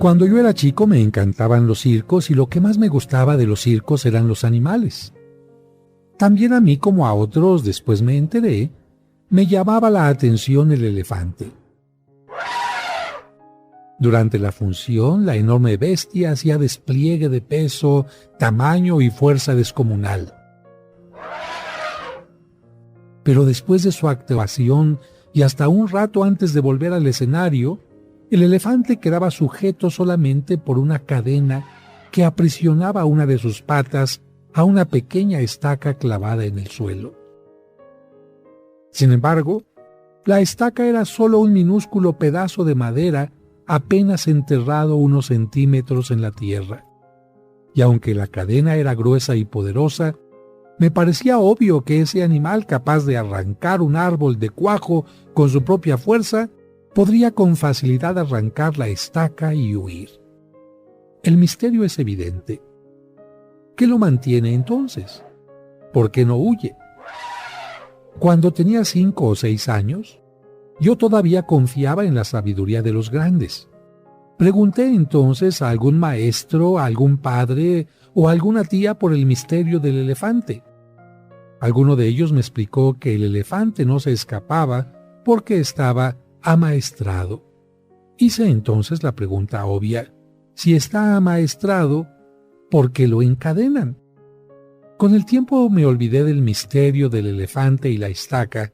Cuando yo era chico me encantaban los circos y lo que más me gustaba de los circos eran los animales. También a mí, como a otros, después me enteré, me llamaba la atención el elefante. Durante la función, la enorme bestia hacía despliegue de peso, tamaño y fuerza descomunal. Pero después de su actuación y hasta un rato antes de volver al escenario, el elefante quedaba sujeto solamente por una cadena que aprisionaba una de sus patas a una pequeña estaca clavada en el suelo. Sin embargo, la estaca era solo un minúsculo pedazo de madera apenas enterrado unos centímetros en la tierra. Y aunque la cadena era gruesa y poderosa, me parecía obvio que ese animal capaz de arrancar un árbol de cuajo con su propia fuerza podría con facilidad arrancar la estaca y huir. El misterio es evidente. ¿Qué lo mantiene entonces? ¿Por qué no huye? Cuando tenía 5 o 6 años, yo todavía confiaba en la sabiduría de los grandes. Pregunté entonces a algún maestro, a algún padre o a alguna tía por el misterio del elefante. Alguno de ellos me explicó que el elefante no se escapaba porque estaba amaestrado. Hice entonces la pregunta obvia: si está amaestrado, ¿por qué lo encadenan? Con el tiempo me olvidé del misterio del elefante y la estaca,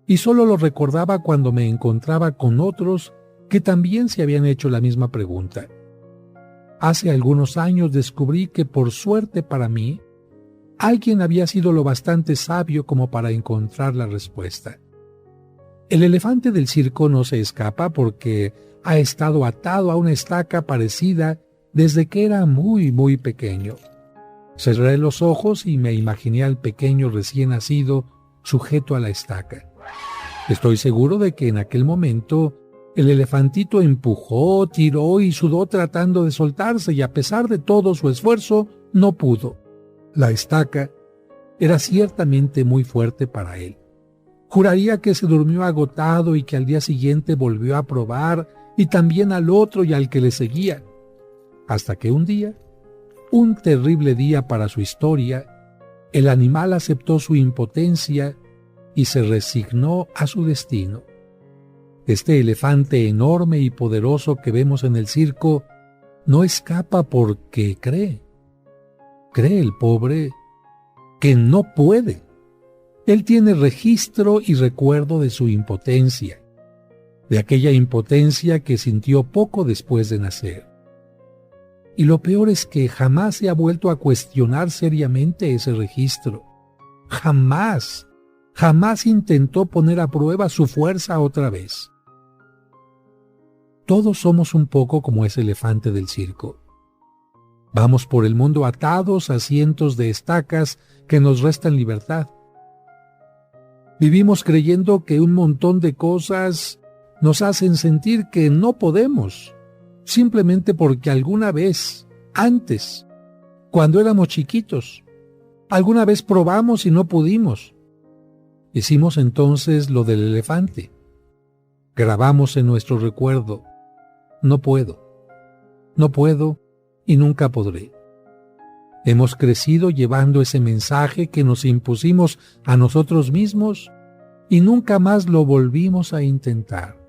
y solo lo recordaba cuando me encontraba con otros que también se habían hecho la misma pregunta. Hace algunos años descubrí que, por suerte para mí, alguien había sido lo bastante sabio como para encontrar la respuesta. El elefante del circo no se escapa porque ha estado atado a una estaca parecida desde que era muy, muy pequeño. Cerré los ojos y me imaginé al pequeño recién nacido sujeto a la estaca. Estoy seguro de que en aquel momento el elefantito empujó, tiró y sudó tratando de soltarse, y a pesar de todo su esfuerzo, no pudo. La estaca era ciertamente muy fuerte para él. Juraría que se durmió agotado y que al día siguiente volvió a probar, y también al otro y al que le seguía. Hasta que un día, un terrible día para su historia, el animal aceptó su impotencia y se resignó a su destino. Este elefante enorme y poderoso que vemos en el circo no escapa porque cree. Cree el pobre que no puede. Él tiene registro y recuerdo de su impotencia, de aquella impotencia que sintió poco después de nacer. Y lo peor es que jamás se ha vuelto a cuestionar seriamente ese registro. Jamás intentó poner a prueba su fuerza otra vez. Todos somos un poco como ese elefante del circo. Vamos por el mundo atados a cientos de estacas que nos restan libertad. Vivimos creyendo que un montón de cosas nos hacen sentir que no podemos, simplemente porque alguna vez, antes, cuando éramos chiquitos, alguna vez probamos y no pudimos. Hicimos entonces lo del elefante. Grabamos en nuestro recuerdo: no puedo y nunca podré. Hemos crecido llevando ese mensaje que nos impusimos a nosotros mismos y nunca más lo volvimos a intentar.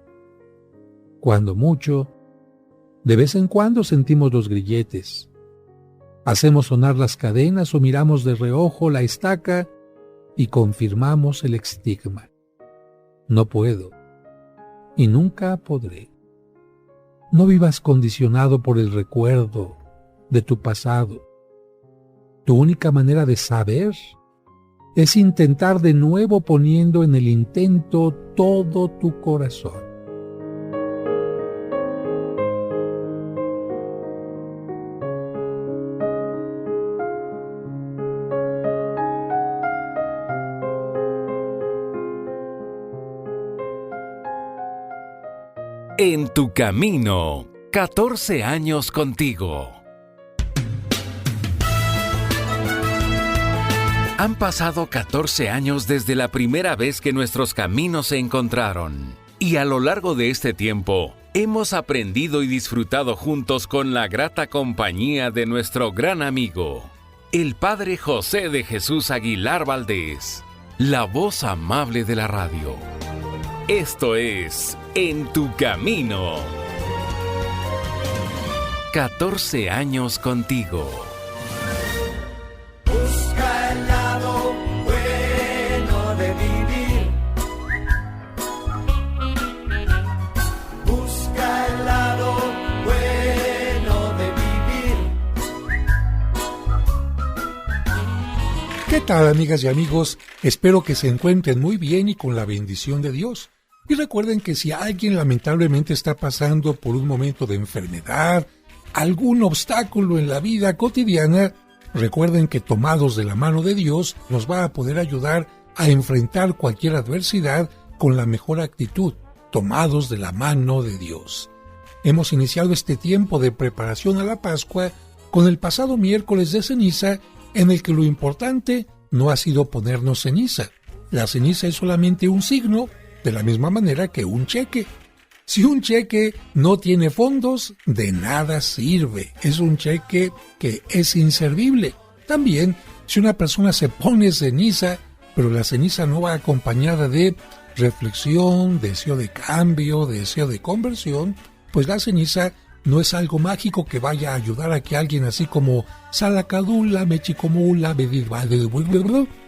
Cuando mucho, de vez en cuando sentimos los grilletes. Hacemos sonar las cadenas o miramos de reojo la estaca y confirmamos el estigma: no puedo y nunca podré. No vivas condicionado por el recuerdo de tu pasado. Tu única manera de saber es intentar de nuevo poniendo en el intento todo tu corazón. En tu camino, 14 años contigo. Han pasado 14 años desde la primera vez que nuestros caminos se encontraron. Y a lo largo de este tiempo, hemos aprendido y disfrutado juntos con la grata compañía de nuestro gran amigo, el Padre José de Jesús Aguilar Valdés, la voz amable de la radio. Esto es En tu Camino. 14 años contigo. Busca el lado bueno de vivir. Busca el lado bueno de vivir. ¿Qué tal, amigas y amigos? Espero que se encuentren muy bien y con la bendición de Dios. Y recuerden que si alguien lamentablemente está pasando por un momento de enfermedad, algún obstáculo en la vida cotidiana, recuerden que tomados de la mano de Dios nos va a poder ayudar a enfrentar cualquier adversidad con la mejor actitud, tomados de la mano de Dios. Hemos iniciado este tiempo de preparación a la Pascua con el pasado miércoles de ceniza, en el que lo importante no ha sido ponernos ceniza. La ceniza es solamente un signo, de la misma manera que un cheque. Si un cheque no tiene fondos, de nada sirve. Es un cheque que es inservible. También, si una persona se pone ceniza, pero la ceniza no va acompañada de reflexión, deseo de cambio, deseo de conversión, pues la ceniza no es algo mágico que vaya a ayudar a que alguien así como salacadula, mechicomula,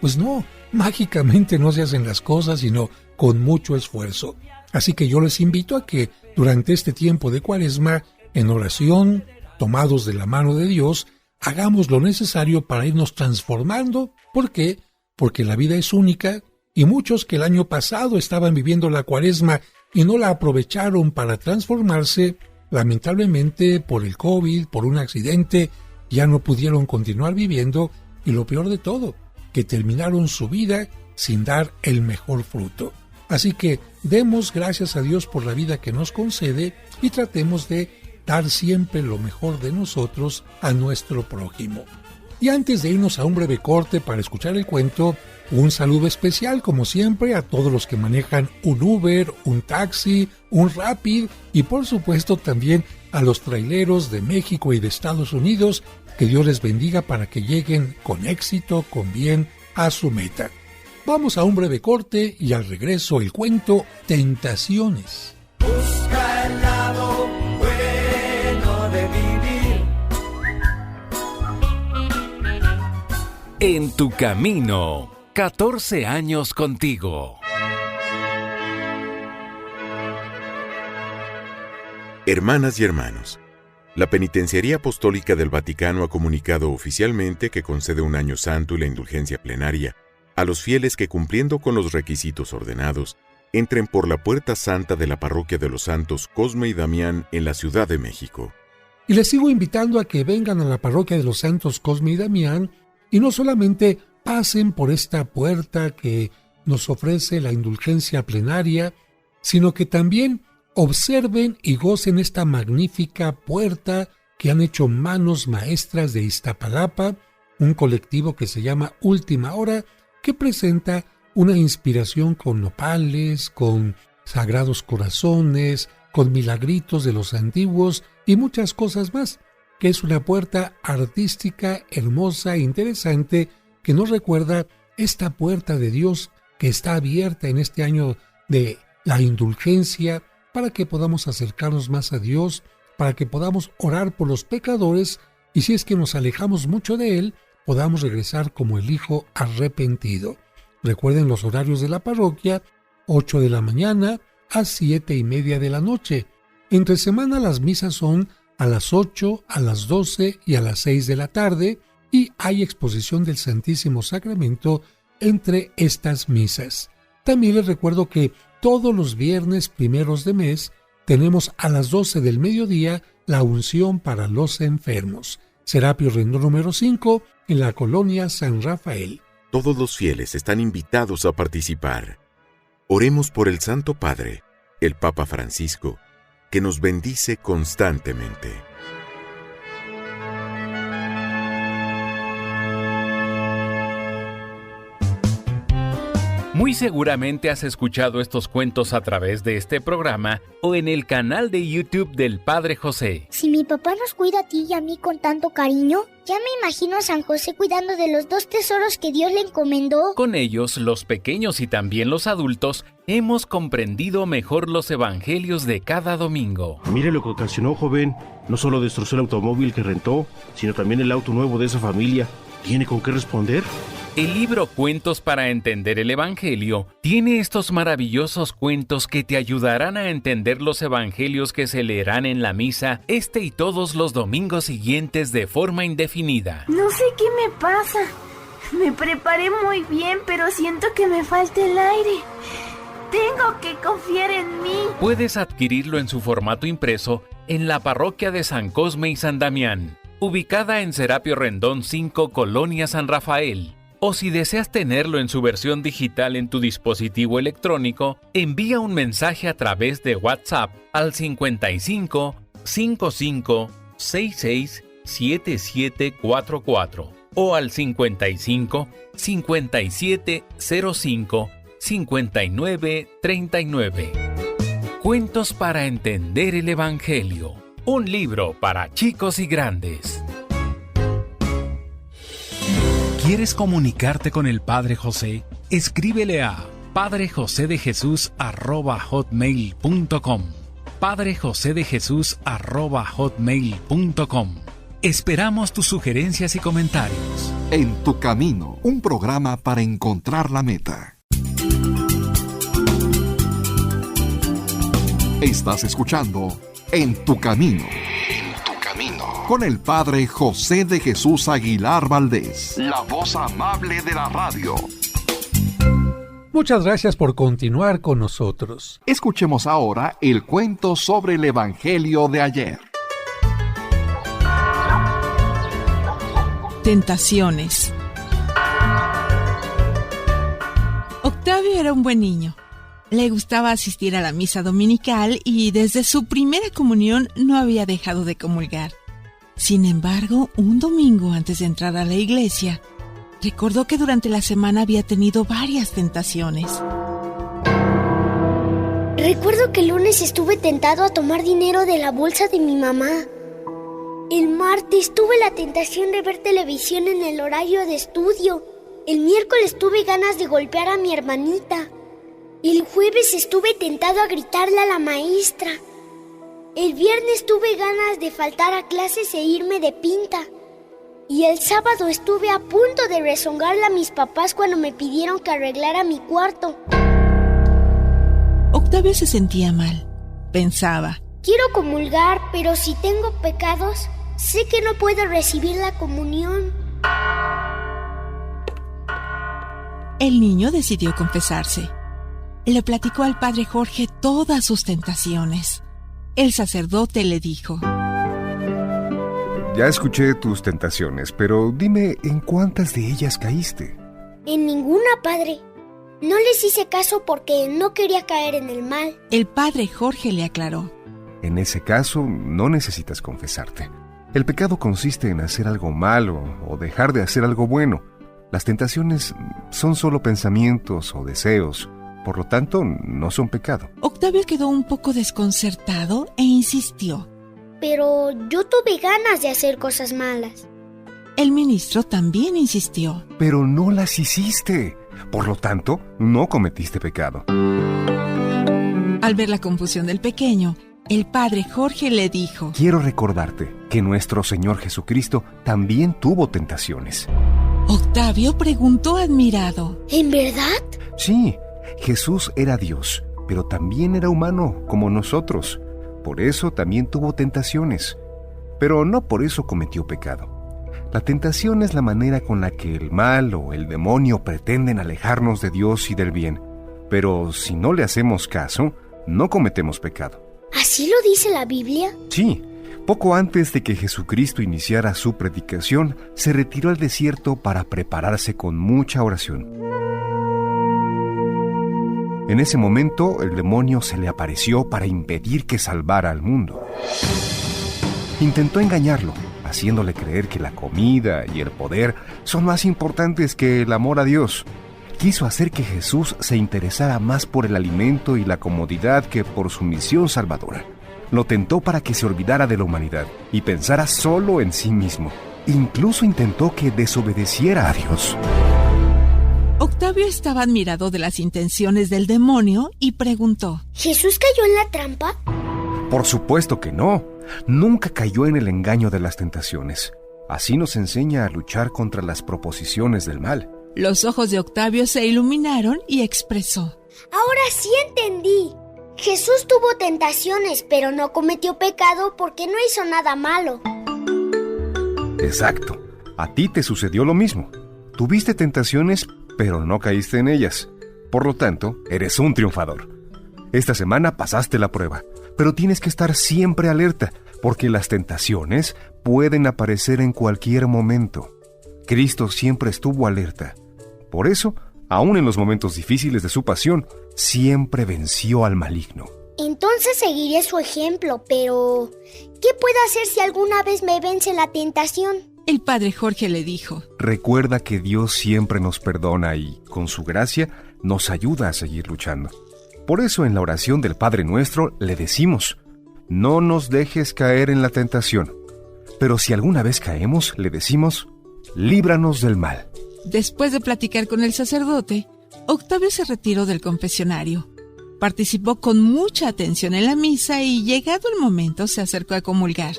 pues no, mágicamente no se hacen las cosas, sino con mucho esfuerzo. Así que yo les invito a que durante este tiempo de Cuaresma, en oración, tomados de la mano de Dios, hagamos lo necesario para irnos transformando. ¿Por qué? Porque la vida es única y muchos que el año pasado estaban viviendo la Cuaresma y no la aprovecharon para transformarse, lamentablemente por el COVID, por un accidente, ya no pudieron continuar viviendo y lo peor de todo, que terminaron su vida sin dar el mejor fruto. Así que demos gracias a Dios por la vida que nos concede y tratemos de dar siempre lo mejor de nosotros a nuestro prójimo. Y antes de irnos a un breve corte para escuchar el cuento, un saludo especial como siempre a todos los que manejan un Uber, un taxi, un Rapid y por supuesto también a los traileros de México y de Estados Unidos. Que Dios les bendiga para que lleguen con éxito, con bien a su meta. Vamos a un breve corte y al regreso el cuento Tentaciones. Busca el lado bueno de vivir. En tu Camino. 14 años contigo. Hermanas y hermanos, la Penitenciaría Apostólica del Vaticano ha comunicado oficialmente que concede un año santo y la indulgencia plenaria a los fieles que, cumpliendo con los requisitos ordenados, entren por la puerta santa de la Parroquia de los Santos Cosme y Damián en la Ciudad de México. Y les sigo invitando a que vengan a la Parroquia de los Santos Cosme y Damián y no solamente pasen por esta puerta que nos ofrece la indulgencia plenaria, sino que también observen y gocen esta magnífica puerta que han hecho manos maestras de Iztapalapa, un colectivo que se llama Última Hora, que presenta una inspiración con nopales, con sagrados corazones, con milagritos de los antiguos y muchas cosas más, que es una puerta artística, hermosa e interesante que nos recuerda esta puerta de Dios que está abierta en este año de la indulgencia para que podamos acercarnos más a Dios, para que podamos orar por los pecadores y si es que nos alejamos mucho de Él, podamos regresar como el Hijo arrepentido. Recuerden los horarios de la parroquia, 8 de la mañana a 7:30 de la noche. Entre semana las misas son a las 8, a las 12 y a las 6 de la tarde y hay exposición del Santísimo Sacramento entre estas misas. También les recuerdo que todos los viernes primeros de mes tenemos a las 12 del mediodía la unción para los enfermos. Serapio Rendón número 5 en la colonia San Rafael. Todos los fieles están invitados a participar. Oremos por el Santo Padre, el Papa Francisco, que nos bendice constantemente. Muy seguramente has escuchado estos cuentos a través de este programa o en el canal de YouTube del Padre José. Si mi papá nos cuida a ti y a mí con tanto cariño, ya me imagino a San José cuidando de los 2 tesoros que Dios le encomendó. Con ellos, los pequeños y también los adultos, hemos comprendido mejor los evangelios de cada domingo. Mire lo que ocasionó, joven. No solo destrozó el automóvil que rentó, sino también el auto nuevo de esa familia. ¿Tiene con qué responder? El libro Cuentos para entender el Evangelio tiene estos maravillosos cuentos que te ayudarán a entender los evangelios que se leerán en la misa este y todos los domingos siguientes de forma indefinida. No sé qué me pasa. Me preparé muy bien, pero siento que me falta el aire. Tengo que confiar en mí. Puedes adquirirlo en su formato impreso en la parroquia de San Cosme y San Damián, ubicada en Serapio Rendón 5, Colonia San Rafael. O si deseas tenerlo en su versión digital en tu dispositivo electrónico, envía un mensaje a través de WhatsApp al 55 55 66 7744 o al 55 57 05 59 39. Cuentos para entender el Evangelio. Un libro para chicos y grandes. ¿Quieres comunicarte con el Padre José? Escríbele a padrejosedejesus@hotmail.com. padrejosedejesus@hotmail.com. Esperamos tus sugerencias y comentarios. En tu camino, un programa para encontrar la meta. Estás escuchando En tu camino. Con el Padre José de Jesús Aguilar Valdés, la voz amable de la radio. Muchas gracias por continuar con nosotros. Escuchemos ahora el cuento sobre el Evangelio de ayer. Tentaciones. Octavio era un buen niño. Le gustaba asistir a la misa dominical y desde su primera comunión no había dejado de comulgar. Sin embargo, un domingo antes de entrar a la iglesia, recordó que durante la semana había tenido varias tentaciones. Recuerdo que el lunes estuve tentado a tomar dinero de la bolsa de mi mamá. El martes tuve la tentación de ver televisión en el horario de estudio. El miércoles tuve ganas de golpear a mi hermanita. El jueves estuve tentado a gritarle a la maestra. El viernes tuve ganas de faltar a clases e irme de pinta. Y el sábado estuve a punto de rezongarle a mis papás cuando me pidieron que arreglara mi cuarto. Octavio se sentía mal. Pensaba: quiero comulgar, pero si tengo pecados, sé que no puedo recibir la comunión. El niño decidió confesarse. Le platicó al padre Jorge todas sus tentaciones. El sacerdote le dijo: ya escuché tus tentaciones, pero dime, ¿en cuántas de ellas caíste? En ninguna, padre. No les hice caso porque no quería caer en el mal. El padre Jorge le aclaró: en ese caso, no necesitas confesarte. El pecado consiste en hacer algo malo o dejar de hacer algo bueno. Las tentaciones son solo pensamientos o deseos. Por lo tanto, no son pecado. Octavio quedó un poco desconcertado e insistió: pero yo tuve ganas de hacer cosas malas. El ministro también insistió: pero no las hiciste. Por lo tanto, no cometiste pecado. Al ver la confusión del pequeño, el padre Jorge le dijo: quiero recordarte que nuestro Señor Jesucristo también tuvo tentaciones. Octavio preguntó admirado: ¿en verdad? Sí. Jesús era Dios, pero también era humano como nosotros. Por eso también tuvo tentaciones, pero no por eso cometió pecado. La tentación es la manera con la que el mal o el demonio pretenden alejarnos de Dios y del bien, pero si no le hacemos caso, no cometemos pecado. ¿Así lo dice la Biblia? Sí. Poco antes de que Jesucristo iniciara su predicación, se retiró al desierto para prepararse con mucha oración. En ese momento, el demonio se le apareció para impedir que salvara al mundo. Intentó engañarlo, haciéndole creer que la comida y el poder son más importantes que el amor a Dios. quiso hacer que Jesús se interesara más por el alimento y la comodidad que por su misión salvadora. Lo tentó para que se olvidara de la humanidad y pensara solo en sí mismo. Incluso intentó que desobedeciera a Dios. Octavio estaba admirado de las intenciones del demonio y preguntó: ¿Jesús cayó en la trampa? Por supuesto que no. Nunca cayó en el engaño de las tentaciones. Así nos enseña a luchar contra las proposiciones del mal. Los ojos de Octavio se iluminaron y expresó: Ahora sí entendí. Jesús tuvo tentaciones, pero no cometió pecado porque no hizo nada malo. Exacto. A ti te sucedió lo mismo. Tuviste tentaciones, pero no caíste en ellas. Por lo tanto, eres un triunfador. Esta semana pasaste la prueba, pero tienes que estar siempre alerta, porque las tentaciones pueden aparecer en cualquier momento. Cristo siempre estuvo alerta. Por eso, aún en los momentos difíciles de su pasión, siempre venció al maligno. Entonces seguiré su ejemplo, pero ¿qué puedo hacer si alguna vez me vence la tentación? El padre Jorge le dijo: Recuerda que Dios siempre nos perdona y, con su gracia, nos ayuda a seguir luchando. Por eso en la oración del Padre Nuestro le decimos: no nos dejes caer en la tentación. Pero si alguna vez caemos, le decimos: líbranos del mal. Después de platicar con el sacerdote, Octavio se retiró del confesionario. Participó con mucha atención en la misa y, llegado el momento, se acercó a comulgar.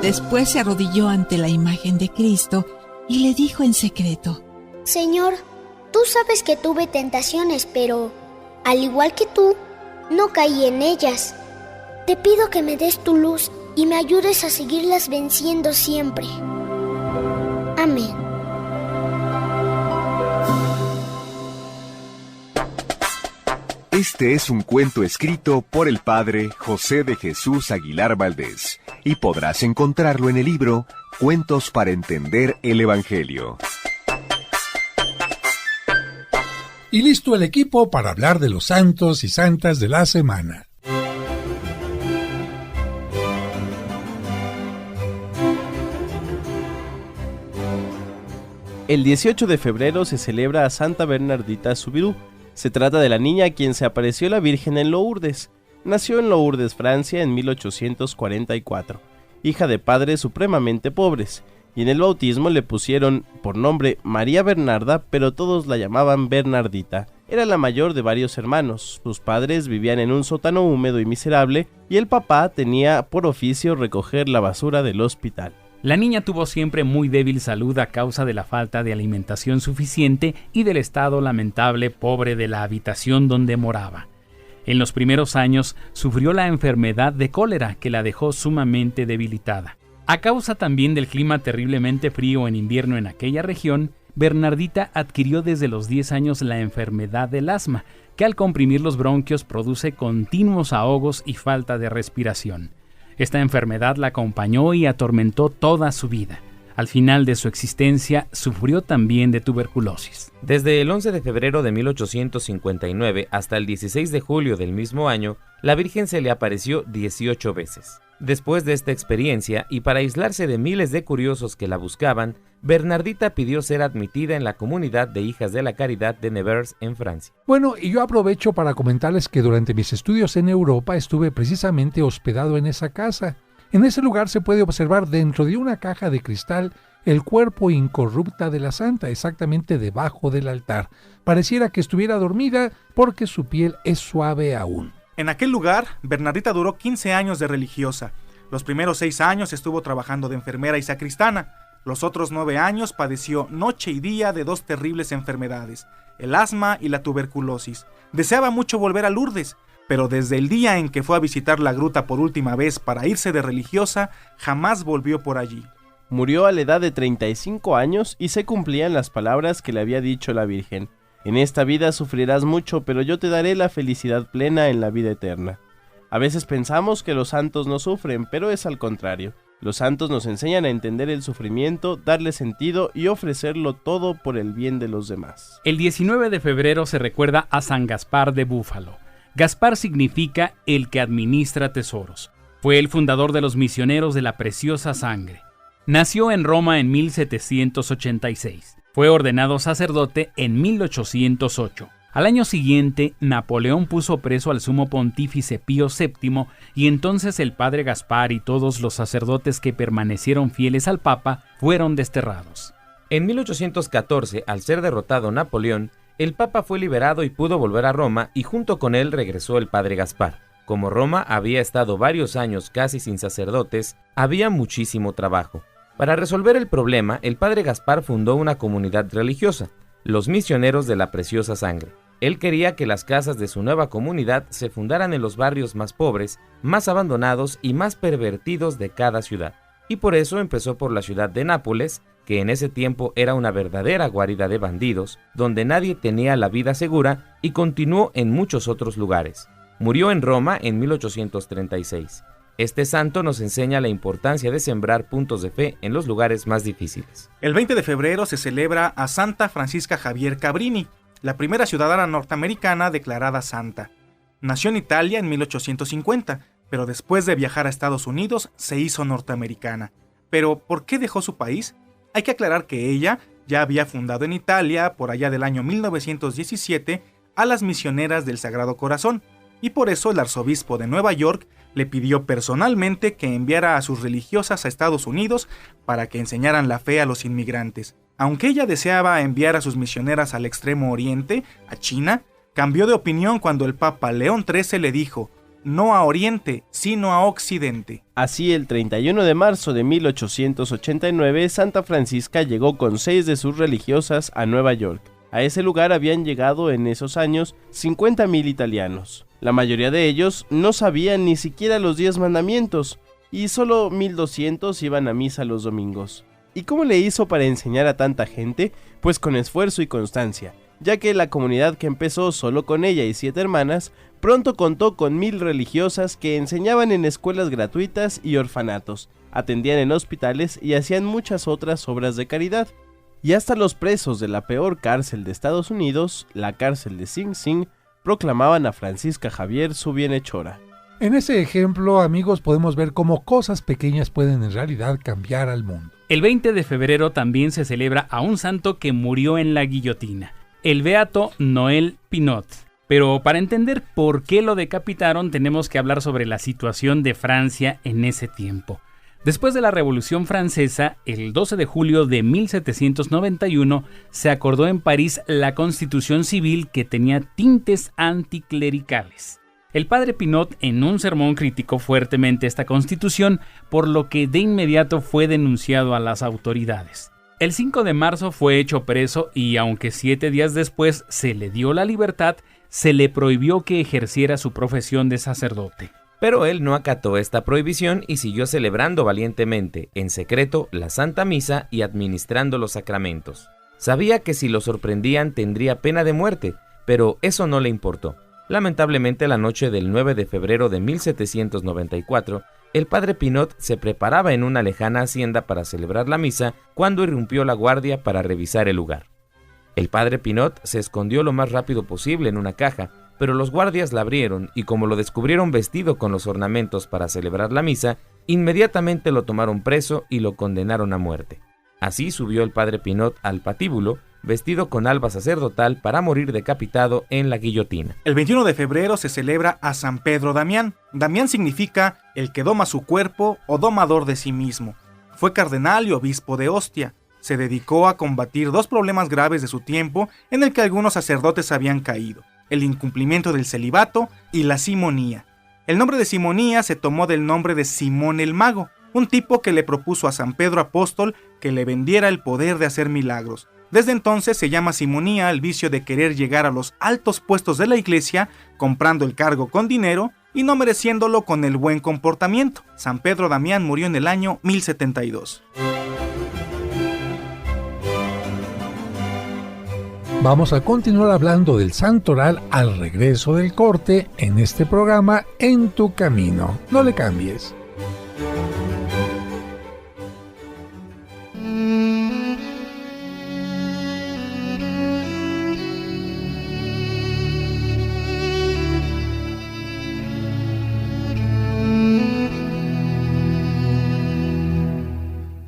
Después se arrodilló ante la imagen de Cristo y le dijo en secreto: Señor, tú sabes que tuve tentaciones, pero, al igual que tú, no caí en ellas. Te pido que me des tu luz y me ayudes a seguirlas venciendo siempre. Amén. Este es un cuento escrito por el padre José de Jesús Aguilar Valdés y podrás encontrarlo en el libro Cuentos para entender el Evangelio. Y listo el equipo para hablar de los santos y santas de la semana. El 18 de febrero se celebra a Santa Bernardita Soubirous. Se trata de la niña a quien se apareció la Virgen en Lourdes. Nació en Lourdes, Francia, en 1844, hija de padres supremamente pobres, y en el bautismo le pusieron por nombre María Bernarda, pero todos la llamaban Bernardita. Era la mayor de varios hermanos. Sus padres vivían en un sótano húmedo y miserable, y el papá tenía por oficio recoger la basura del hospital. La niña tuvo siempre muy débil salud a causa de la falta de alimentación suficiente y del estado lamentable pobre de la habitación donde moraba. En los primeros años sufrió la enfermedad de cólera que la dejó sumamente debilitada. A causa también del clima terriblemente frío en invierno en aquella región, Bernardita adquirió desde los 10 años la enfermedad del asma, que al comprimir los bronquios produce continuos ahogos y falta de respiración. Esta enfermedad la acompañó y atormentó toda su vida. Al final de su existencia, sufrió también de tuberculosis. Desde el 11 de febrero de 1859 hasta el 16 de julio del mismo año, la Virgen se le apareció 18 veces. Después de esta experiencia, y para aislarse de miles de curiosos que la buscaban, Bernardita pidió ser admitida en la comunidad de Hijas de la Caridad de Nevers, en Francia. Bueno, y yo aprovecho para comentarles que durante mis estudios en Europa estuve precisamente hospedado en esa casa. En ese lugar se puede observar dentro de una caja de cristal el cuerpo incorrupta de la santa, exactamente debajo del altar. Pareciera que estuviera dormida porque su piel es suave aún. En aquel lugar, Bernardita duró 15 años de religiosa. Los primeros 6 años estuvo trabajando de enfermera y sacristana. Los otros 9 años padeció noche y día de 2 terribles enfermedades, el asma y la tuberculosis. Deseaba mucho volver a Lourdes, pero desde el día en que fue a visitar la gruta por última vez para irse de religiosa, jamás volvió por allí. Murió a la edad de 35 años y se cumplían las palabras que le había dicho la Virgen: en esta vida sufrirás mucho, pero yo te daré la felicidad plena en la vida eterna. A veces pensamos que los santos no sufren, pero es al contrario. Los santos nos enseñan a entender el sufrimiento, darle sentido y ofrecerlo todo por el bien de los demás. El 19 de febrero se recuerda a San Gaspar de Búfalo. Gaspar significa el que administra tesoros. Fue el fundador de los misioneros de la preciosa sangre. Nació en Roma en 1786. Fue ordenado sacerdote en 1808. Al año siguiente, Napoleón puso preso al sumo pontífice Pío VII y entonces el padre Gaspar y todos los sacerdotes que permanecieron fieles al Papa fueron desterrados. En 1814, al ser derrotado Napoleón, el Papa fue liberado y pudo volver a Roma, y junto con él regresó el padre Gaspar. Como Roma había estado varios años casi sin sacerdotes, había muchísimo trabajo. Para resolver el problema, el padre Gaspar fundó una comunidad religiosa, los Misioneros de la Preciosa Sangre. Él quería que las casas de su nueva comunidad se fundaran en los barrios más pobres, más abandonados y más pervertidos de cada ciudad. Y por eso empezó por la ciudad de Nápoles, que en ese tiempo era una verdadera guarida de bandidos, donde nadie tenía la vida segura, y continuó en muchos otros lugares. Murió en Roma en 1836. Este santo nos enseña la importancia de sembrar puntos de fe en los lugares más difíciles. El 20 de febrero se celebra a Santa Francisca Javier Cabrini, la primera ciudadana norteamericana declarada santa. Nació en Italia en 1850, pero después de viajar a Estados Unidos se hizo norteamericana. ¿Pero por qué dejó su país? Hay que aclarar que ella ya había fundado en Italia, por allá del año 1917, a las Misioneras del Sagrado Corazón, y por eso el arzobispo de Nueva York le pidió personalmente que enviara a sus religiosas a Estados Unidos para que enseñaran la fe a los inmigrantes. Aunque ella deseaba enviar a sus misioneras al Extremo Oriente, a China, cambió de opinión cuando el Papa León XIII le dijo: no a Oriente, sino a Occidente. Así, el 31 de marzo de 1889, Santa Francisca llegó con 6 de sus religiosas a Nueva York. A ese lugar habían llegado en esos años 50,000 italianos. La mayoría de ellos no sabían ni siquiera los 10 mandamientos, y solo 1,200 iban a misa los domingos. ¿Y cómo le hizo para enseñar a tanta gente? Pues con esfuerzo y constancia, ya que la comunidad que empezó solo con ella y 7 hermanas, pronto contó con 1,000 religiosas que enseñaban en escuelas gratuitas y orfanatos, atendían en hospitales y hacían muchas otras obras de caridad. Y hasta los presos de la peor cárcel de Estados Unidos, la cárcel de Sing Sing, proclamaban a Francisca Javier su bienhechora. En ese ejemplo, amigos, podemos ver cómo cosas pequeñas pueden en realidad cambiar al mundo. El 20 de febrero también se celebra a un santo que murió en la guillotina, el beato Noël Pinot. Pero para entender por qué lo decapitaron, tenemos que hablar sobre la situación de Francia en ese tiempo. Después de la Revolución Francesa, el 12 de julio de 1791, se acordó en París la Constitución Civil que tenía tintes anticlericales. El padre Pinot en un sermón criticó fuertemente esta constitución, por lo que de inmediato fue denunciado a las autoridades. El 5 de marzo fue hecho preso y aunque 7 días después se le dio la libertad, se le prohibió que ejerciera su profesión de sacerdote. Pero él no acató esta prohibición y siguió celebrando valientemente, en secreto, la Santa Misa y administrando los sacramentos. Sabía que si lo sorprendían tendría pena de muerte, pero eso no le importó. Lamentablemente, la noche del 9 de febrero de 1794, el padre Pinot se preparaba en una lejana hacienda para celebrar la misa cuando irrumpió la guardia para revisar el lugar. El padre Pinot se escondió lo más rápido posible en una caja, pero los guardias la abrieron y como lo descubrieron vestido con los ornamentos para celebrar la misa, inmediatamente lo tomaron preso y lo condenaron a muerte. Así subió el padre Pinot al patíbulo, vestido con alba sacerdotal para morir decapitado en la guillotina. El 21 de febrero se celebra a San Pedro Damián. Damián significa el que doma su cuerpo o domador de sí mismo. Fue cardenal y obispo de Ostia. Se dedicó a combatir 2 problemas graves de su tiempo en el que algunos sacerdotes habían caído: el incumplimiento del celibato y la simonía. El nombre de simonía se tomó del nombre de Simón el Mago, un tipo que le propuso a San Pedro Apóstol que le vendiera el poder de hacer milagros. Desde entonces se llama simonía al vicio de querer llegar a los altos puestos de la iglesia comprando el cargo con dinero y no mereciéndolo con el buen comportamiento. San Pedro Damián murió en el año 1072. Vamos a continuar hablando del santoral al regreso del corte en este programa En tu Camino. No le cambies.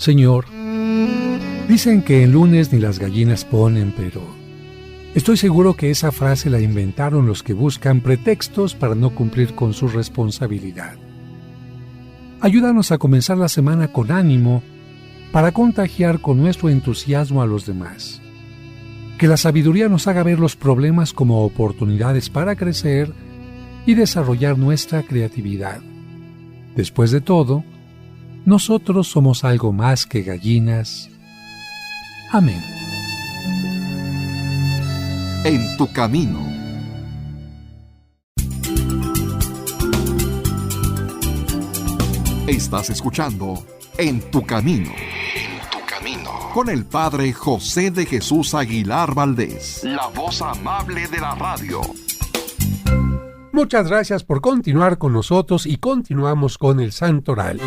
Señor, dicen que el lunes ni las gallinas ponen, pero estoy seguro que esa frase la inventaron los que buscan pretextos para no cumplir con su responsabilidad. Ayúdanos a comenzar la semana con ánimo para contagiar con nuestro entusiasmo a los demás. Que la sabiduría nos haga ver los problemas como oportunidades para crecer y desarrollar nuestra creatividad. Después de todo, nosotros somos algo más que gallinas. Amén. En tu camino. Estás escuchando En tu camino. En tu camino. Con el Padre José de Jesús Aguilar Valdés. La voz amable de la radio. Muchas gracias por continuar con nosotros y continuamos con el Santoral.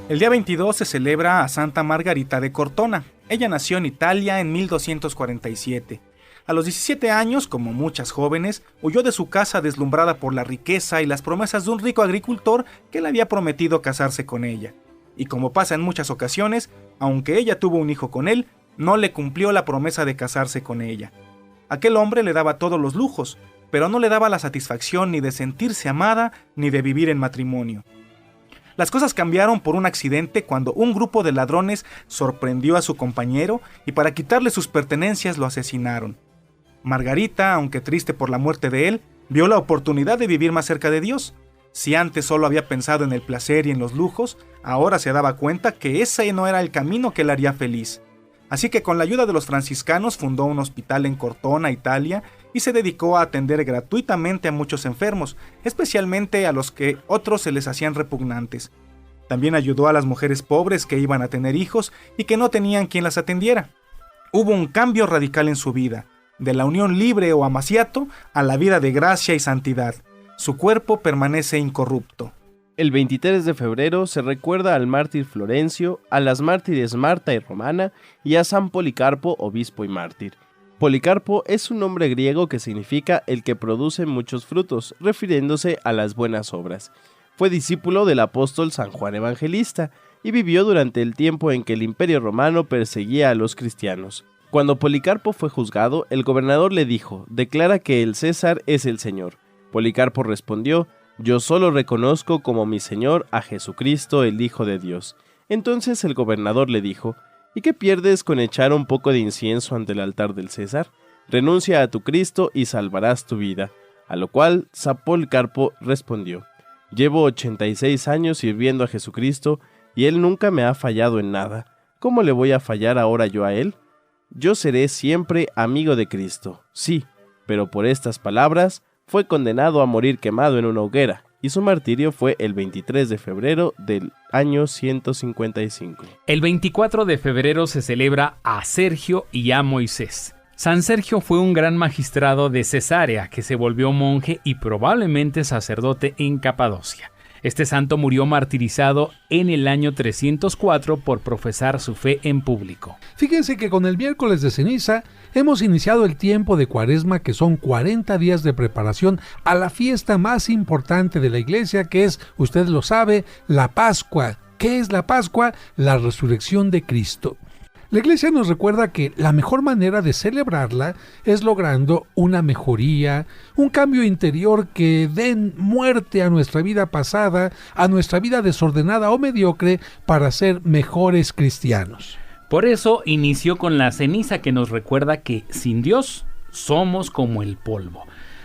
El día 22 se celebra a Santa Margarita de Cortona. Ella nació en Italia en 1247. A los 17 años, como muchas jóvenes, huyó de su casa deslumbrada por la riqueza y las promesas de un rico agricultor que le había prometido casarse con ella. Y como pasa en muchas ocasiones, aunque ella tuvo un hijo con él, no le cumplió la promesa de casarse con ella. Aquel hombre le daba todos los lujos, pero no le daba la satisfacción ni de sentirse amada ni de vivir en matrimonio. Las cosas cambiaron por un accidente cuando un grupo de ladrones sorprendió a su compañero y para quitarle sus pertenencias lo asesinaron. Margarita, aunque triste por la muerte de él, vio la oportunidad de vivir más cerca de Dios. Si antes solo había pensado en el placer y en los lujos, ahora se daba cuenta que ese no era el camino que la haría feliz. Así que con la ayuda de los franciscanos fundó un hospital en Cortona, Italia, y se dedicó a atender gratuitamente a muchos enfermos, especialmente a los que otros se les hacían repugnantes. También ayudó a las mujeres pobres que iban a tener hijos y que no tenían quien las atendiera. Hubo un cambio radical en su vida, de la unión libre o amaciato a la vida de gracia y santidad. Su cuerpo permanece incorrupto. El 23 de febrero se recuerda al mártir Florencio, a las mártires Marta y Romana y a San Policarpo, obispo y mártir. Policarpo es un nombre griego que significa el que produce muchos frutos, refiriéndose a las buenas obras. Fue discípulo del apóstol San Juan Evangelista y vivió durante el tiempo en que el Imperio Romano perseguía a los cristianos. Cuando Policarpo fue juzgado, el gobernador le dijo: «Declara que el César es el Señor». Policarpo respondió: «Yo solo reconozco como mi Señor a Jesucristo, el Hijo de Dios». Entonces el gobernador le dijo: «¿Y qué pierdes con echar un poco de incienso ante el altar del César? Renuncia a tu Cristo y salvarás tu vida». A lo cual San Policarpo respondió: «Llevo 86 años sirviendo a Jesucristo y Él nunca me ha fallado en nada. ¿Cómo le voy a fallar ahora yo a Él? Yo seré siempre amigo de Cristo». Sí, pero por estas palabras fue condenado a morir quemado en una hoguera, y su martirio fue el 23 de febrero del año 155. El 24 de febrero se celebra a Sergio y a Moisés. San Sergio fue un gran magistrado de Cesarea que se volvió monje y probablemente sacerdote en Capadocia. Este santo murió martirizado en el año 304 por profesar su fe en público. Fíjense que con el miércoles de ceniza hemos iniciado el tiempo de Cuaresma, que son 40 días de preparación a la fiesta más importante de la iglesia, que es, usted lo sabe, la Pascua. ¿Qué es la Pascua? La resurrección de Cristo. La iglesia nos recuerda que la mejor manera de celebrarla es logrando una mejoría, un cambio interior que den muerte a nuestra vida pasada, a nuestra vida desordenada o mediocre, para ser mejores cristianos. Por eso inició con la ceniza, que nos recuerda que sin Dios somos como el polvo.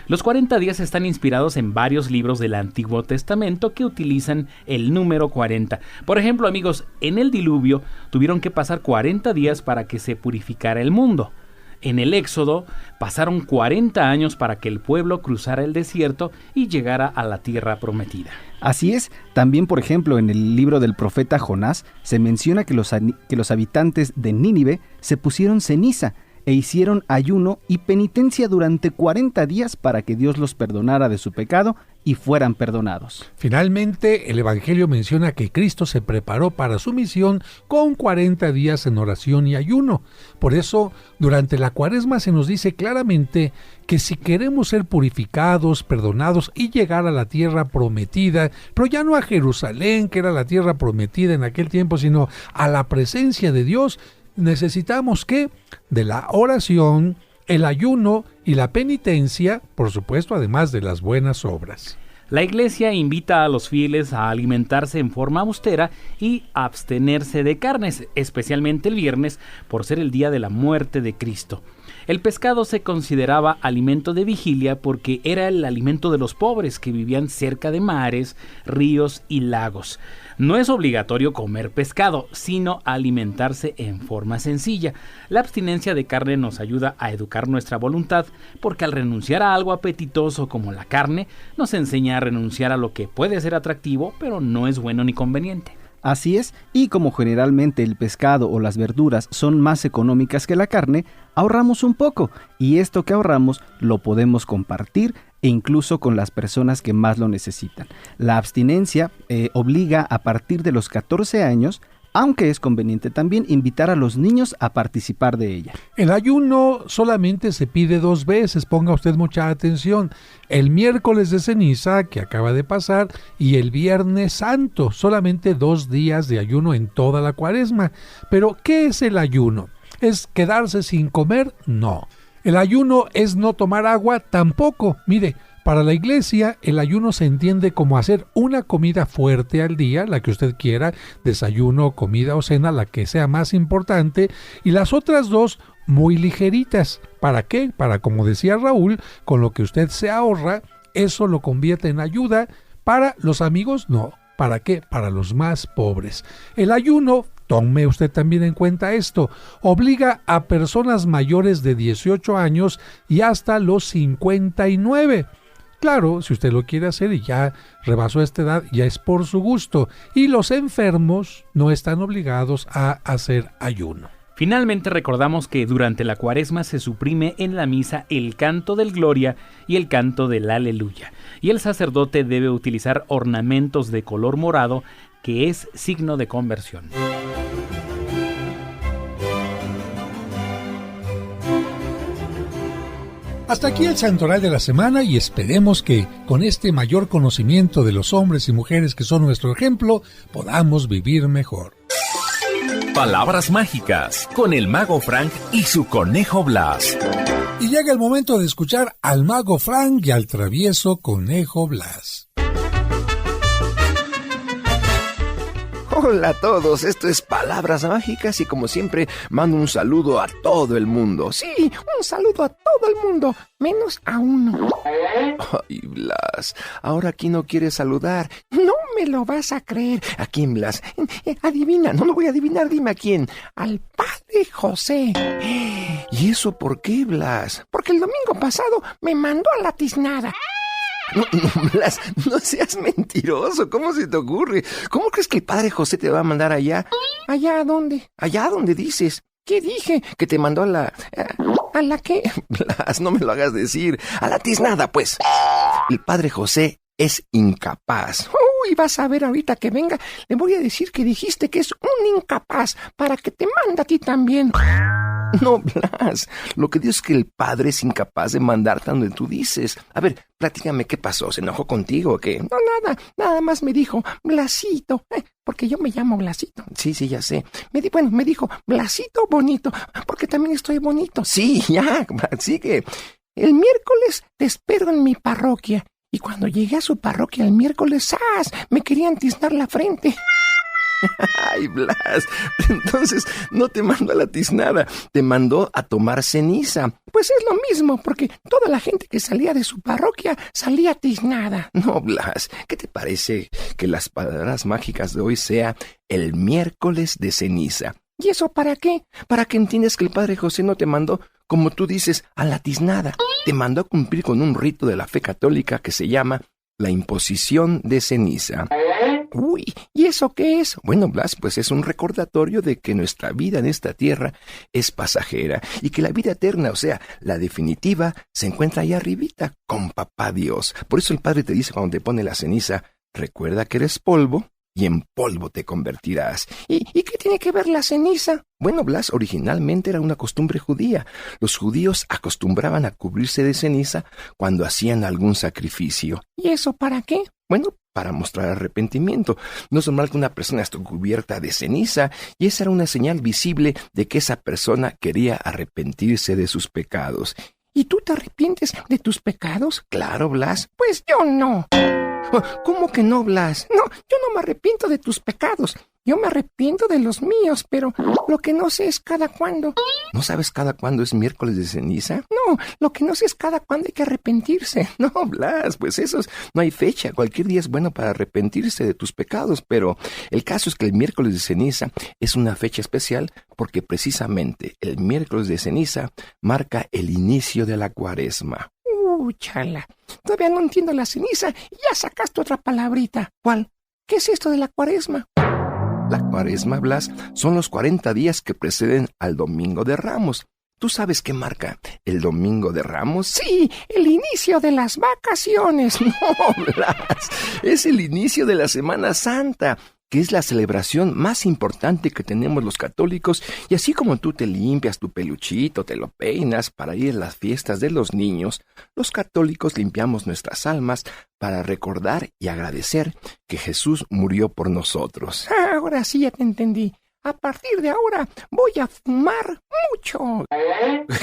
Los 40 días están inspirados en varios libros del Antiguo Testamento que utilizan el número 40. Por ejemplo, amigos, en el diluvio tuvieron que pasar 40 días para que se purificara el mundo. En el Éxodo pasaron 40 años para que el pueblo cruzara el desierto y llegara a la tierra prometida. Así es, también por ejemplo en el libro del profeta Jonás se menciona que los habitantes de Nínive se pusieron ceniza. e hicieron ayuno y penitencia durante 40 días para que Dios los perdonara de su pecado y fueran perdonados. Finalmente, el Evangelio menciona que Cristo se preparó para su misión con 40 días en oración y ayuno. Por eso, durante la Cuaresma se nos dice claramente que si queremos ser purificados, perdonados y llegar a la tierra prometida, pero ya no a Jerusalén, que era la tierra prometida en aquel tiempo, sino a la presencia de Dios, necesitamos ¿qué? De la oración, el ayuno y la penitencia, por supuesto, además de las buenas obras. La Iglesia invita a los fieles a alimentarse en forma austera y a abstenerse de carnes, especialmente el viernes, por ser el día de la muerte de Cristo. El pescado se consideraba alimento de vigilia porque era el alimento de los pobres que vivían cerca de mares, ríos y lagos. No es obligatorio comer pescado, sino alimentarse en forma sencilla. La abstinencia de carne nos ayuda a educar nuestra voluntad, porque al renunciar a algo apetitoso como la carne, nos enseña a renunciar a lo que puede ser atractivo, pero no es bueno ni conveniente. Así es, y como generalmente el pescado o las verduras son más económicas que la carne, ahorramos un poco, y esto que ahorramos lo podemos compartir e incluso con las personas que más lo necesitan. La abstinencia obliga a partir de los 14 años, aunque es conveniente también invitar a los niños a participar de ella. El ayuno solamente se pide 2 veces, ponga usted mucha atención. El miércoles de ceniza, que acaba de pasar, y el viernes santo, solamente 2 días de ayuno en toda la Cuaresma. Pero, ¿qué es el ayuno? ¿Es quedarse sin comer? No. El ayuno es no tomar agua tampoco. Mire, para la Iglesia, el ayuno se entiende como hacer una comida fuerte al día, la que usted quiera, desayuno, comida o cena, la que sea más importante, y las otras 2 muy ligeritas. ¿Para qué? Para, como decía Raúl, con lo que usted se ahorra, eso lo convierte en ayuda. Para los amigos, no. ¿Para qué? Para los más pobres. El ayuno, tome usted también en cuenta esto, obliga a personas mayores de 18 años y hasta los 59. Claro, si usted lo quiere hacer y ya rebasó esta edad, ya es por su gusto. Y los enfermos no están obligados a hacer ayuno. Finalmente recordamos que durante la Cuaresma se suprime en la misa el canto del Gloria y el canto del Aleluya. Y el sacerdote debe utilizar ornamentos de color morado, que es signo de conversión. Hasta aquí el santoral de la semana y esperemos que con este mayor conocimiento de los hombres y mujeres que son nuestro ejemplo, podamos vivir mejor. Palabras mágicas con el mago Frank y su conejo Blas. Y llega el momento de escuchar al mago Frank y al travieso conejo Blas. Hola a todos, esto es Palabras Mágicas y como siempre mando un saludo a todo el mundo. Sí, un saludo a todo el mundo, menos a uno. Ay, Blas, ahora ¿quién no quiere saludar? No me lo vas a creer. ¿A quién, Blas? Adivina, no lo voy a adivinar, dime a quién. Al Padre José. ¿Y eso por qué, Blas? Porque el domingo pasado me mandó a la tiznada. No, Blas, no seas mentiroso, ¿cómo se te ocurre? ¿Cómo crees que el Padre José te va a mandar allá? ¿Allá a dónde? ¿Allá donde dices? ¿Qué dije? ¿Que te mandó a la... ¿A la qué? Blas, no me lo hagas decir. A la tiznada, pues. El Padre José es incapaz. Uy, vas a ver ahorita que venga, le voy a decir que dijiste que es un incapaz para que te mande a ti también. No, Blas, lo que digo es que el Padre es incapaz de mandarte a donde tú dices. A ver, platícame qué pasó, ¿se enojó contigo o qué? No, nada más me dijo, Blasito, porque yo me llamo Blasito. Sí, ya sé. Me dijo, Blasito bonito, porque también estoy bonito. Sí, ya, sigue. El miércoles te espero en mi parroquia. Y cuando llegué a su parroquia el miércoles, ¡zas!, me querían tiznar la frente. Ay, Blas, entonces no te mandó a la tiznada, te mandó a tomar ceniza. Pues es lo mismo, porque toda la gente que salía de su parroquia salía tiznada. No, Blas, ¿qué te parece que las palabras mágicas de hoy sea el miércoles de ceniza? ¿Y eso para qué? Para que entiendas que el Padre José no te mandó, como tú dices, a la tiznada. Te mandó a cumplir con un rito de la fe católica que se llama la imposición de ceniza. Uy, ¿y eso qué es? Bueno, Blas, pues es un recordatorio de que nuestra vida en esta tierra es pasajera y que la vida eterna, o sea, la definitiva, se encuentra ahí arribita, con Papá Dios. Por eso el Padre te dice cuando te pone la ceniza, recuerda que eres polvo y en polvo te convertirás. ¿Y qué tiene que ver la ceniza? Bueno, Blas, originalmente era una costumbre judía. Los judíos acostumbraban a cubrirse de ceniza cuando hacían algún sacrificio. ¿Y eso para qué? Bueno, para mostrar arrepentimiento. No es normal que una persona esté cubierta de ceniza, y esa era una señal visible de que esa persona quería arrepentirse de sus pecados. ¿Y tú te arrepientes de tus pecados? Claro, Blas. Pues yo no. ¿Cómo que no, Blas? No, yo no me arrepiento de tus pecados. Yo me arrepiento de los míos, pero lo que no sé es cada cuándo. ¿No sabes cada cuándo es miércoles de ceniza? No, lo que no sé es cada cuándo hay que arrepentirse. No, Blas, pues no hay fecha. Cualquier día es bueno para arrepentirse de tus pecados, pero el caso es que el miércoles de ceniza es una fecha especial porque precisamente el miércoles de ceniza marca el inicio de la Cuaresma. Chala, todavía no entiendo la ceniza y ya sacaste otra palabrita. ¿Cuál? ¿Qué es esto de la Cuaresma? La Cuaresma, Blas, son los 40 días que preceden al Domingo de Ramos. ¿Tú sabes qué marca el Domingo de Ramos? Sí, el inicio de las vacaciones. No, Blas, es el inicio de la Semana Santa, que es la celebración más importante que tenemos los católicos, y así como tú te limpias tu peluchito, te lo peinas para ir a las fiestas de los niños, los católicos limpiamos nuestras almas para recordar y agradecer que Jesús murió por nosotros. Ahora sí ya te entendí. A partir de ahora voy a fumar mucho.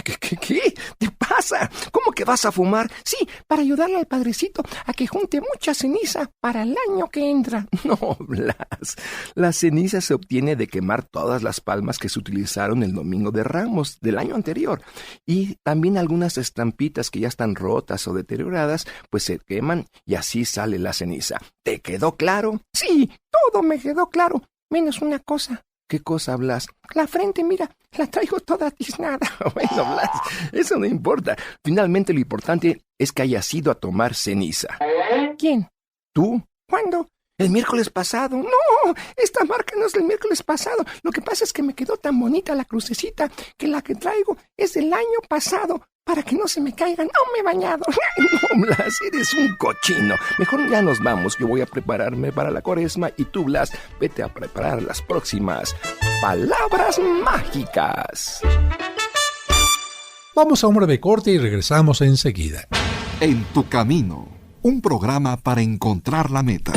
¿Qué te pasa? ¿Cómo que vas a fumar? Sí, para ayudarle al Padrecito a que junte mucha ceniza para el año que entra. No, Blas. La ceniza se obtiene de quemar todas las palmas que se utilizaron el Domingo de Ramos del año anterior. Y también algunas estampitas que ya están rotas o deterioradas, pues se queman y así sale la ceniza. ¿Te quedó claro? Sí, todo me quedó claro, menos una cosa. ¿Qué cosa, Blas? La frente, mira, la traigo toda tiznada. Bueno, Blas, eso no importa. Finalmente lo importante es que hayas ido a tomar ceniza. ¿Quién? ¿Tú? ¿Cuándo? El miércoles pasado. No, esta marca no es del miércoles pasado. Lo que pasa es que me quedó tan bonita la crucecita que la que traigo es del año pasado. Para que no se me caigan, no me he bañado. No, Blas, eres un cochino. Mejor ya nos vamos. Yo voy a prepararme para la Cuaresma y tú, Blas, vete a preparar las próximas palabras mágicas. Vamos a un breve corte y regresamos enseguida. En tu camino, un programa para encontrar la meta.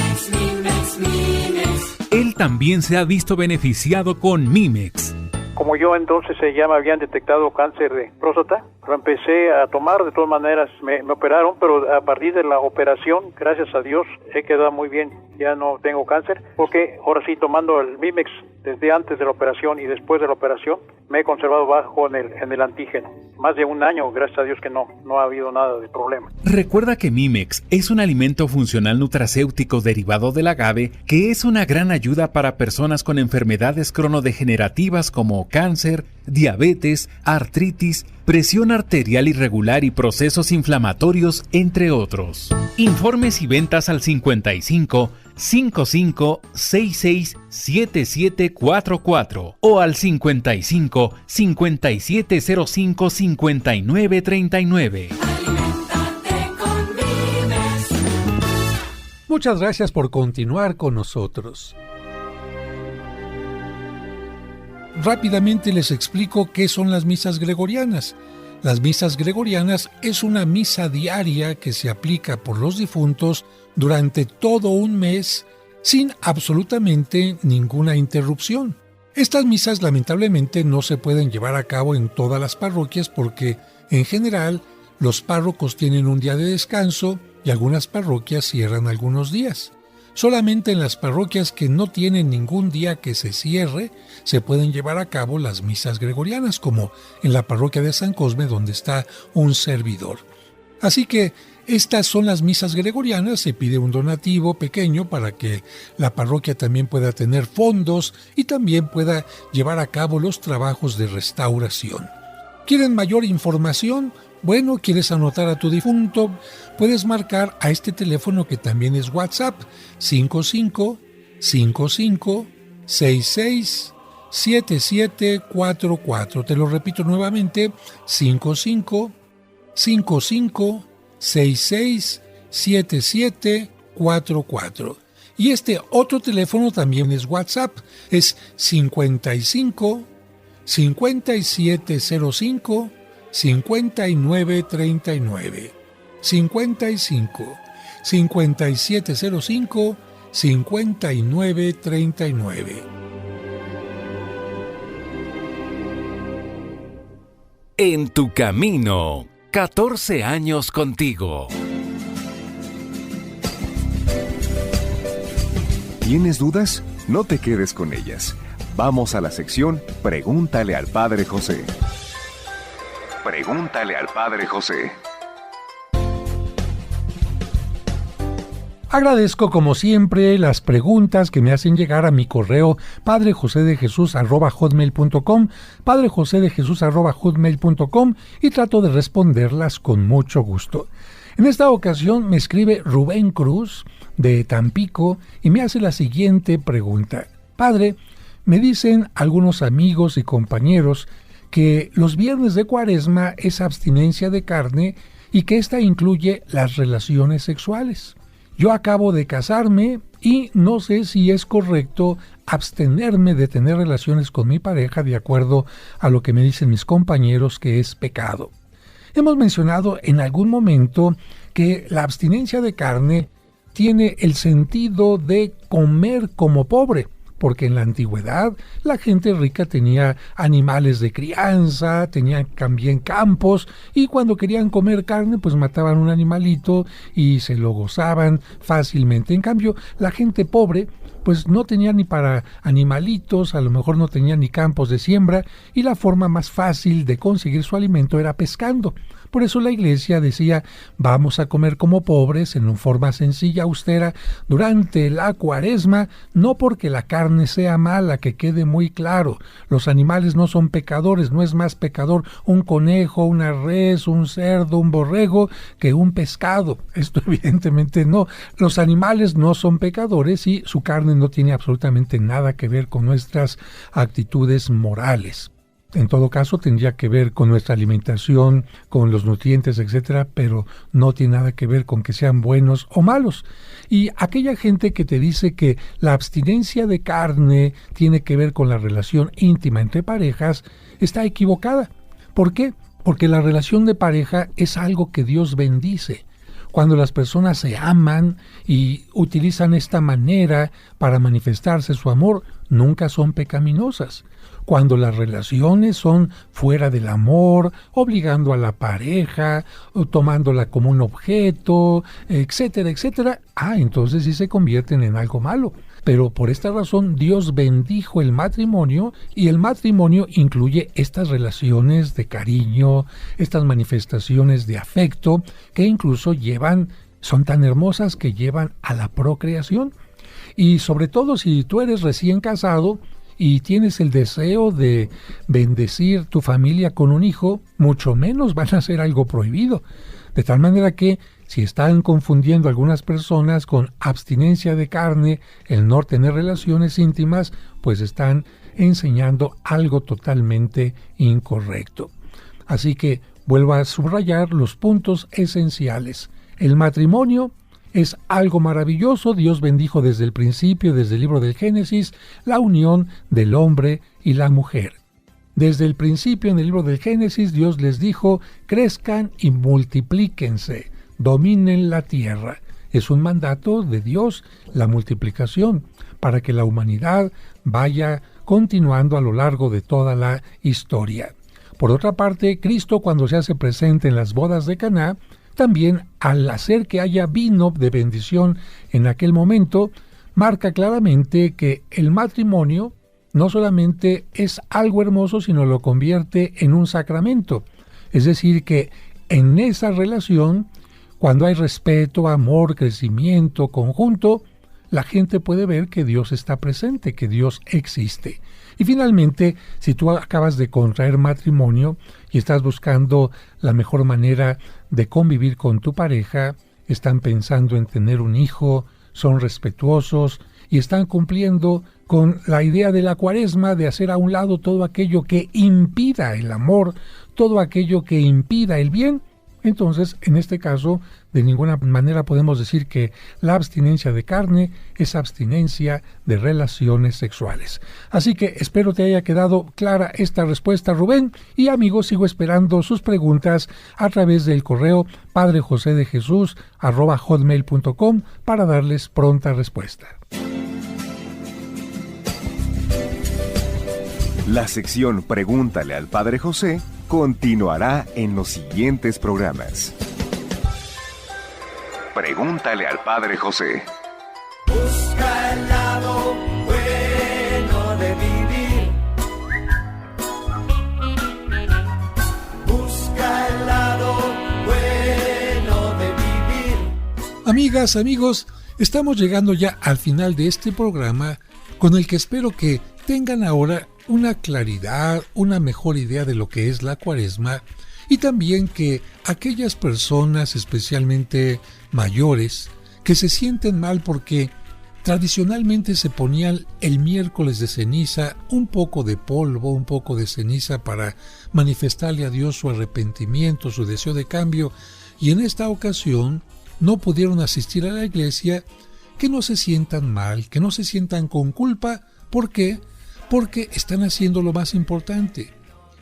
Él también se ha visto beneficiado con Mimex. Como yo entonces ya me habían detectado cáncer de próstata, lo empecé a tomar, de todas maneras me operaron, pero a partir de la operación, gracias a Dios, he quedado muy bien, ya no tengo cáncer, porque ahora sí tomando el Mimex desde antes de la operación y después de la operación, me he conservado bajo en el antígeno. Más de un año, gracias a Dios que no ha habido nada de problema. Recuerda que Mimex es un alimento funcional nutracéutico derivado del agave que es una gran ayuda para personas con enfermedades cronodegenerativas como cáncer, diabetes, artritis, presión arterial irregular y procesos inflamatorios, entre otros. Informes y ventas al 55 55 66 7744 o al 55 5705 5939. Muchas gracias por continuar con nosotros. Rápidamente les explico qué son las misas gregorianas. Las misas gregorianas es una misa diaria que se aplica por los difuntos durante todo un mes sin absolutamente ninguna interrupción. Estas misas lamentablemente no se pueden llevar a cabo en todas las parroquias porque en general los párrocos tienen un día de descanso y algunas parroquias cierran algunos días. Solamente en las parroquias que no tienen ningún día que se cierre se pueden llevar a cabo las misas gregorianas, como en la parroquia de San Cosme, donde está un servidor. Así que estas son las misas gregorianas. Se pide un donativo pequeño para que la parroquia también pueda tener fondos y también pueda llevar a cabo los trabajos de restauración. ¿Quieren mayor información? Bueno, ¿quieres anotar a tu difunto? Puedes marcar a este teléfono que también es WhatsApp, 55 55-66-7744. Te lo repito nuevamente, 55-66-7744. Y este otro teléfono también es WhatsApp, es 55-5705 5939. 55-5705 5939. En tu camino, 14 años contigo. ¿Tienes dudas? No te quedes con ellas. Vamos a la sección Pregúntale al Padre José. Pregúntale al Padre José. Agradezco como siempre las preguntas que me hacen llegar a mi correo padrejosedejesus@hotmail.com, padrejosedejesus@hotmail.com, y trato de responderlas con mucho gusto. En esta ocasión me escribe Rubén Cruz de Tampico y me hace la siguiente pregunta. Padre, me dicen algunos amigos y compañeros que los viernes de Cuaresma es abstinencia de carne y que esta incluye las relaciones sexuales. Yo acabo de casarme y no sé si es correcto abstenerme de tener relaciones con mi pareja de acuerdo a lo que me dicen mis compañeros que es pecado. Hemos mencionado en algún momento que la abstinencia de carne tiene el sentido de comer como pobre, porque en la antigüedad la gente rica tenía animales de crianza, tenían también campos, y cuando querían comer carne pues mataban un animalito y se lo gozaban fácilmente. En cambio, la gente pobre pues no tenía ni para animalitos, a lo mejor no tenía ni campos de siembra, y la forma más fácil de conseguir su alimento era pescando. Por eso la iglesia decía, vamos a comer como pobres en una forma sencilla, austera, durante la Cuaresma, no porque la carne sea mala, que quede muy claro. Los animales no son pecadores, no es más pecador un conejo, una res, un cerdo, un borrego, que un pescado. Esto evidentemente no. Los animales no son pecadores y su carne no tiene absolutamente nada que ver con nuestras actitudes morales. En todo caso, tendría que ver con nuestra alimentación, con los nutrientes, etcétera, pero no tiene nada que ver con que sean buenos o malos. Y aquella gente que te dice que la abstinencia de carne tiene que ver con la relación íntima entre parejas, está equivocada. ¿Por qué? Porque la relación de pareja es algo que Dios bendice. Cuando las personas se aman y utilizan esta manera para manifestarse su amor, nunca son pecaminosas. Cuando las relaciones son fuera del amor, obligando a la pareja, o tomándola como un objeto, etcétera, etcétera, entonces sí se convierten en algo malo. Pero por esta razón Dios bendijo el matrimonio, y el matrimonio incluye estas relaciones de cariño, estas manifestaciones de afecto que incluso son tan hermosas que llevan a la procreación. Y sobre todo si tú eres recién casado y tienes el deseo de bendecir tu familia con un hijo, mucho menos van a hacer algo prohibido. De tal manera que si están confundiendo algunas personas con abstinencia de carne, el no tener relaciones íntimas, pues están enseñando algo totalmente incorrecto. Así que vuelvo a subrayar los puntos esenciales. El matrimonio es algo maravilloso. Dios bendijo desde el principio, desde el libro del Génesis, la unión del hombre y la mujer. Desde el principio en el libro del Génesis, Dios les dijo, crezcan y multiplíquense, dominen la tierra. Es un mandato de Dios, la multiplicación, para que la humanidad vaya continuando a lo largo de toda la historia. Por otra parte, Cristo, cuando se hace presente en las bodas de Caná, también al hacer que haya vino de bendición en aquel momento, marca claramente que el matrimonio no solamente es algo hermoso, sino lo convierte en un sacramento. Es decir, que en esa relación, cuando hay respeto, amor, crecimiento conjunto, la gente puede ver que Dios está presente, que Dios existe. Y finalmente, si tú acabas de contraer matrimonio y estás buscando la mejor manera de convivir con tu pareja, están pensando en tener un hijo, son respetuosos y están cumpliendo con la idea de la Cuaresma de hacer a un lado todo aquello que impida el amor, todo aquello que impida el bien, entonces, en este caso, de ninguna manera podemos decir que la abstinencia de carne es abstinencia de relaciones sexuales. Así que espero te haya quedado clara esta respuesta, Rubén, y amigos, sigo esperando sus preguntas a través del correo padrejosedejesus@hotmail.com para darles pronta respuesta. La sección Pregúntale al Padre José continuará en los siguientes programas. Pregúntale al Padre José. Busca el lado bueno de vivir. Busca el lado bueno de vivir. Amigas, amigos, estamos llegando ya al final de este programa con el que espero que tengan ahora una claridad, una mejor idea de lo que es la Cuaresma y también que aquellas personas, especialmente mayores, que se sienten mal porque tradicionalmente se ponían el miércoles de ceniza un poco de polvo, un poco de ceniza para manifestarle a Dios su arrepentimiento, su deseo de cambio, y en esta ocasión no pudieron asistir a la iglesia, que no se sientan mal, que no se sientan con culpa. ¿Por qué? Porque están haciendo lo más importante,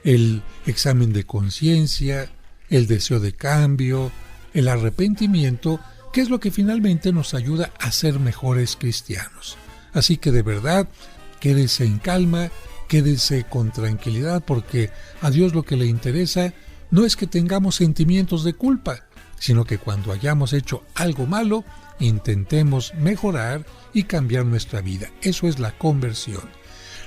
el examen de conciencia, el deseo de cambio, el arrepentimiento, que es lo que finalmente nos ayuda a ser mejores cristianos. Así que de verdad, quédese en calma, quédese con tranquilidad, porque a Dios lo que le interesa no es que tengamos sentimientos de culpa, sino que cuando hayamos hecho algo malo, intentemos mejorar y cambiar nuestra vida. Eso es la conversión.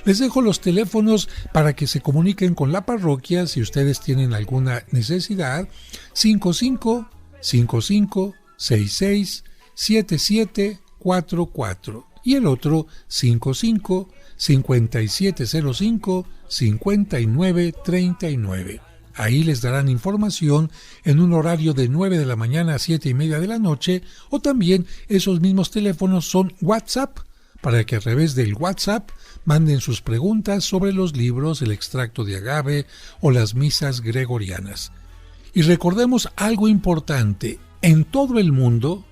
Les dejo los teléfonos para que se comuniquen con la parroquia si ustedes tienen alguna necesidad. 55 55 66 7744 y el otro 55 5705 5939. Ahí les darán información en un horario de 9 de la mañana a 7:30 de la noche, o también esos mismos teléfonos son WhatsApp, para que a través del WhatsApp manden sus preguntas sobre los libros, el extracto de agave o las misas gregorianas. Y recordemos algo importante, en todo el mundo,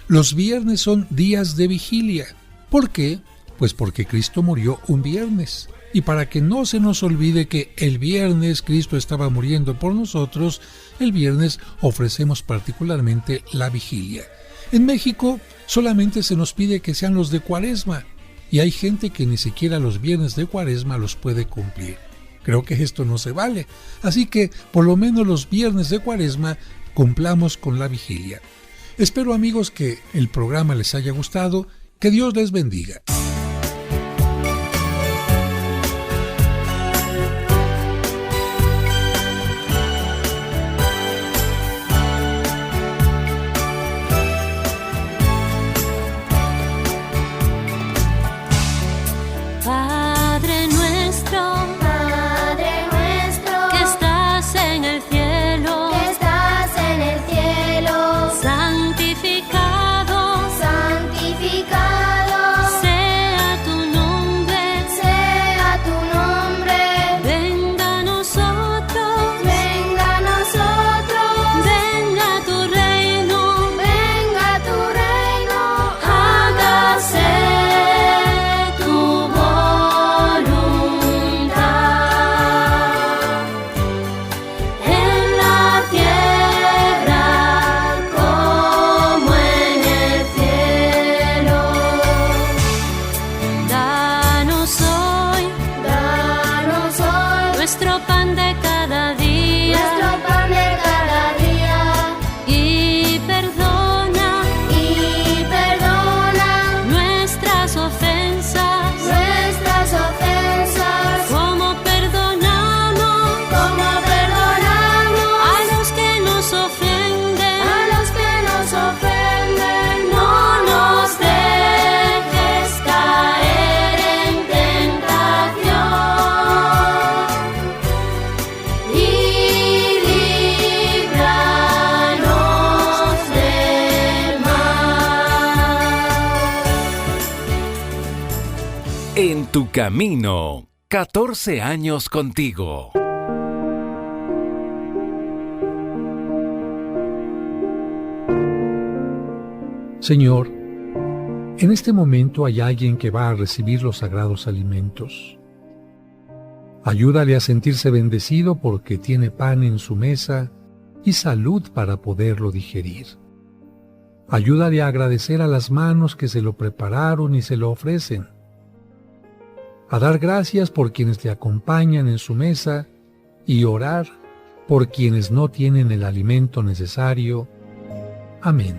los viernes son días de vigilia. ¿Por qué? Pues porque Cristo murió un viernes. Y para que no se nos olvide que el viernes Cristo estaba muriendo por nosotros, el viernes ofrecemos particularmente la vigilia. En México solamente se nos pide que sean los de Cuaresma, y hay gente que ni siquiera los viernes de Cuaresma los puede cumplir. Creo que esto no se vale, así que por lo menos los viernes de Cuaresma cumplamos con la vigilia. Espero, amigos, que el programa les haya gustado, que Dios les bendiga. Santificado En tu camino, 14 años contigo. Señor, en este momento hay alguien que va a recibir los sagrados alimentos. Ayúdale a sentirse bendecido porque tiene pan en su mesa y salud para poderlo digerir. Ayúdale a agradecer a las manos que se lo prepararon y se lo ofrecen. A dar gracias por quienes le acompañan en su mesa y orar por quienes no tienen el alimento necesario. Amén.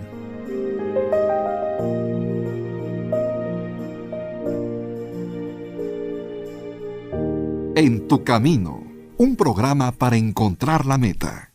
En tu camino, un programa para encontrar la meta.